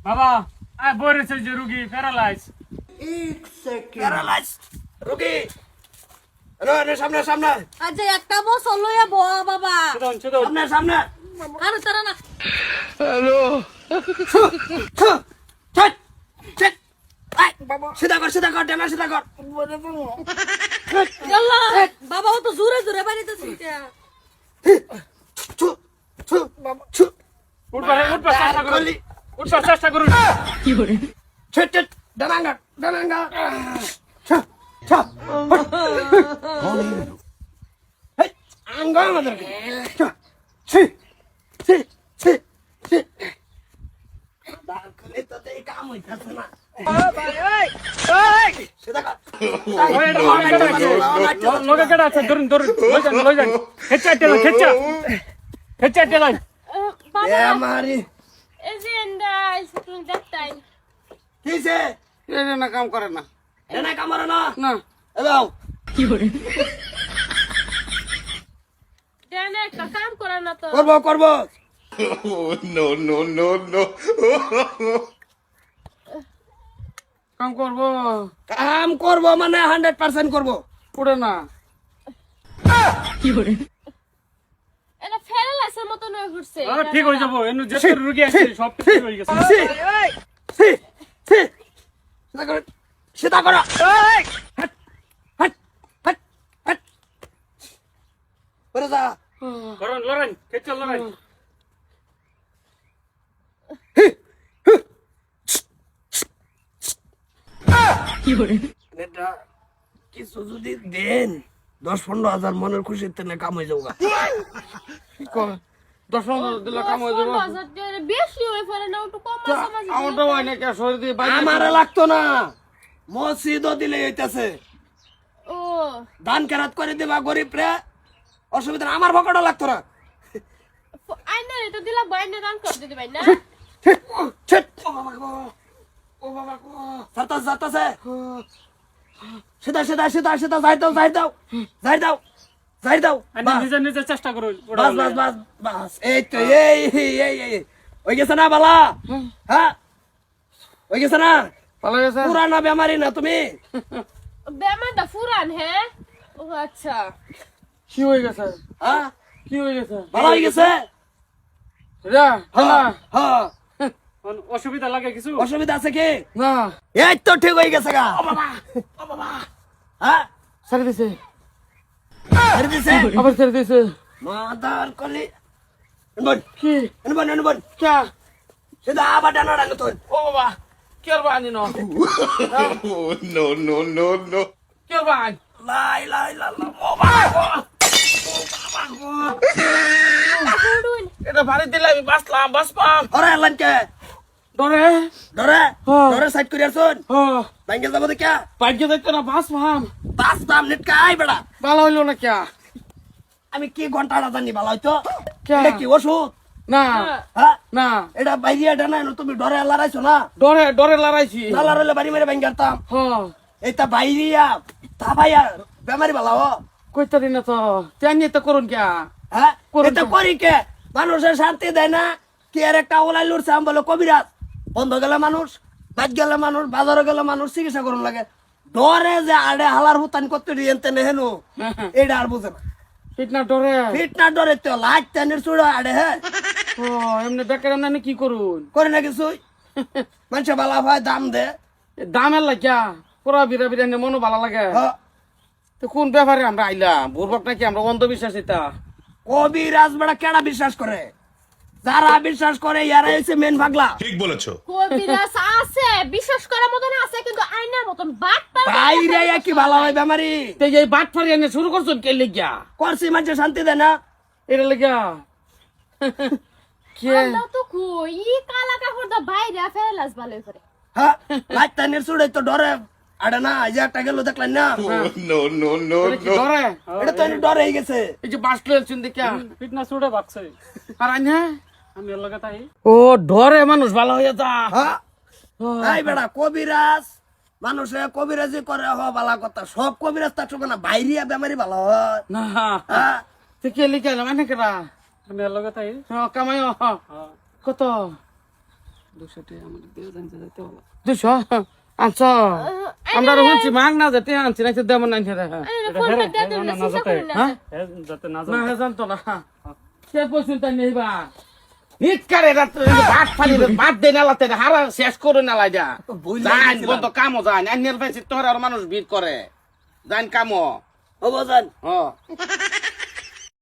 বাবা আয় বলেছে যে রুগী প্যারালাইজ। প্যারালাইজ রোগী সামনে সামনে আচ্ছা একটা বছর লইয়া বো বাবা সুদন সুদন সামনে সামনে আর তারা না সিধা কর ডানা সিধা কর আল্লাহ বাবা ও তো জোরে জোরে বাড়িতেছে উঠবা চেষ্টা করুন, উঠবা চেষ্টা করুন। ডানাঙ্গা আঙ্গ আমাদের কাম হইতেছে না লগে কেডা আছে ধরুন ধরুন লই যান খেচ্চা টেলা খেচ্চা টেলা বাবা মারি এই যে এন্ডাই তুমি দেখতাই কিসে না কাম করে না এনা কামড়ে না না এলাও দেন একটা কাম করে না তো করবো কাম করবো কাম করবো মানে 100% করবো পড়ে না এটা ফেরালাইছের মতন হয়ে ঘুরছে ঠিক হয়ে যাবো এনু যেতে রুগী আছে সব ঠিক হয়ে গেছে। সেটা করো করুন লড়াই খেচ্চা লড়াই এটা কিছু যদি দেন 10-15 হাজার মনের খুশির তেনে কাম হয়ে যাবো কি কর 10 দিলে কাম হয়ে যাবো বেশি হয়ে পড়ে না একটু কম মাঝে আমারটা হয় না কে শরীর দিয়ে বাইরে আমারে লাগতো না মসজিদও দিলে হইতাছে ও দান কেরাত করে দিবা গরিব রে অসুবিধা আমার ভকটা লাগতো না আইনা এটা দিলা বাইনা দান করে দিতে ভাই না যাইতাছে সেটা যাই দাও আমি নিজে নিজে চেষ্টা করুন বাস এই তো এই ওই গেছে না বালা হ্যাঁ ওই গেছে না ভালো গেছে পুরানা বেমারি না তুমি বেমানটা ফুরান হ্যাঁ ও আচ্ছা কি হয়ে গেছে হ্যাঁ কি হয়ে গেছে ভালো হয়ে গেছে রা হ্যাঁ হ্যাঁ অসুবিধা লাগে কিছু অসুবিধা আছে কি না এই তো ঠিক হয়ে গেছে গা হ্যাঁ ছেড়ে দিছে ছেড়ে দিছে আবার ছেড়ে দিছে মাদার কলি নবন কি নবন কে সেটা আবার ডানা ডানো তো ও বাবা কি আর বানি ন no. কি আর বান লাই ও বাবা এটা ভারী দিলে আমি বাঁচলাম বাঁচপাম ওরে লঞ্চে ডরে ডরে সাইড করে আসুন হ্যাঁ ব্যাংকে যাবো দেখা ভাগ্য দেখতো না বাঁচপাম বাস দাম নিটকাই বেড়া ভালো হইলো না কে আমি কি ঘন্টাটা জানি ভালো হয়তো কে? এটা কি ওষুধ না হ্যাঁ না এটা বাইরিয়া ডানা তুমি ডরে লড়াইছো না ডরে ডরে লড়াইছি না লড়াইলে বাড়ি মেরে ব্যাংকে আরতাম হ্যাঁ এটা বাইরিয়া তা ভাইয়া বেমারি ভালো কইতারি না তো জানি তো করুন কে হ্যাঁ করুন এটা তো। করি কে মানুষের শান্তি দেয় না কি আর একটা ওলাই লুড়ছে আমি বলো কবিরাজ বন্ধ গেলে মানুষ বাদ গেলে মানুষ বাজারে গেলে মানুষ চিকিৎসা করুন লাগে ডরে যে আড়ে হালার হুতান করতে দিয়ে তেনে হেনু এটা আর বুঝে না ঠিক না ডরে ফিট না ডরে তো লাইট টানের চুড়া আড়ে হ্যাঁ ও এমনি বেকার এমনি কি করুন করে না কিছুই মানুষ বালা ভাই দাম দে দামের লাগিয়া পুরা বিরা বিরা মনও ভালো লাগে হ্যাঁ। তো কোন ব্যাপারে আমরা আইলাম বুর্বক নাকি আমরা অন্ধবিশ্বাস এটা কবিরাজ বেড়া কেডা বিশ্বাস করে যারা বিশ্বাস করে ইয়ারা হচ্ছে মেন পাগলা ঠিক বলেছো কবিরাজ আছে বিশ্বাস করার মতন আছে কিন্তু আইনার মতন বাট পায় বাইরে কি ভালো হয় বেমারি তো এই বাট ফারি এনে শুরু করছেন কে লিগিয়া করছি মানুষ শান্তি দেয় না এটা লিগিয়া কে আল্লাহ তো কই ই কালা কাপড় দা বাইরে ফেলাস ভালো করে হ্যাঁ লাইট টানের চুড়ে তো ডরে আড়ে না এই যে একটা গেল দেখলেন না No. এটা কি ডরে এটা তো এনে ডরে হয়ে গেছে এই যে বাস লয়েছেন দেখিয়া ফিটনেস উঠে বাকছে আর আইনে আমি এর লগে তাই ও ডরে মানুষ ভালো হয়ে যা হ্যাঁ এই বেড়া কবিরাজ মানুষে কবিরাজি করে হ বালা কথা সব কবিরাজ থাকবে না বাইরিয়া বেমারি ভালো হয় না হ্যাঁ তো কে লিখে এলাম এনে কেরা আমি এর লগে তাই কামাই কত 200 টাকা আমাদের দিয়ে জানতে যেতে বলো 200 আনছ আমরা শুনছি মাগ না যেতে আনছি না দেমন নাই ফোনটা দিয়ে দিন না চিন্তা করেন না যাতে না না হে জানতো না সে পছন্দ তাই নেইবা নিটকারে রাত ভাত ফালি ভাত দে নালাতে হারা শেষ করে নালাই দা জান বন্ধ কামো জান আন্যের পাইছি তোর আর মানুষ ভিড় করে জান কামো ও বাজান হ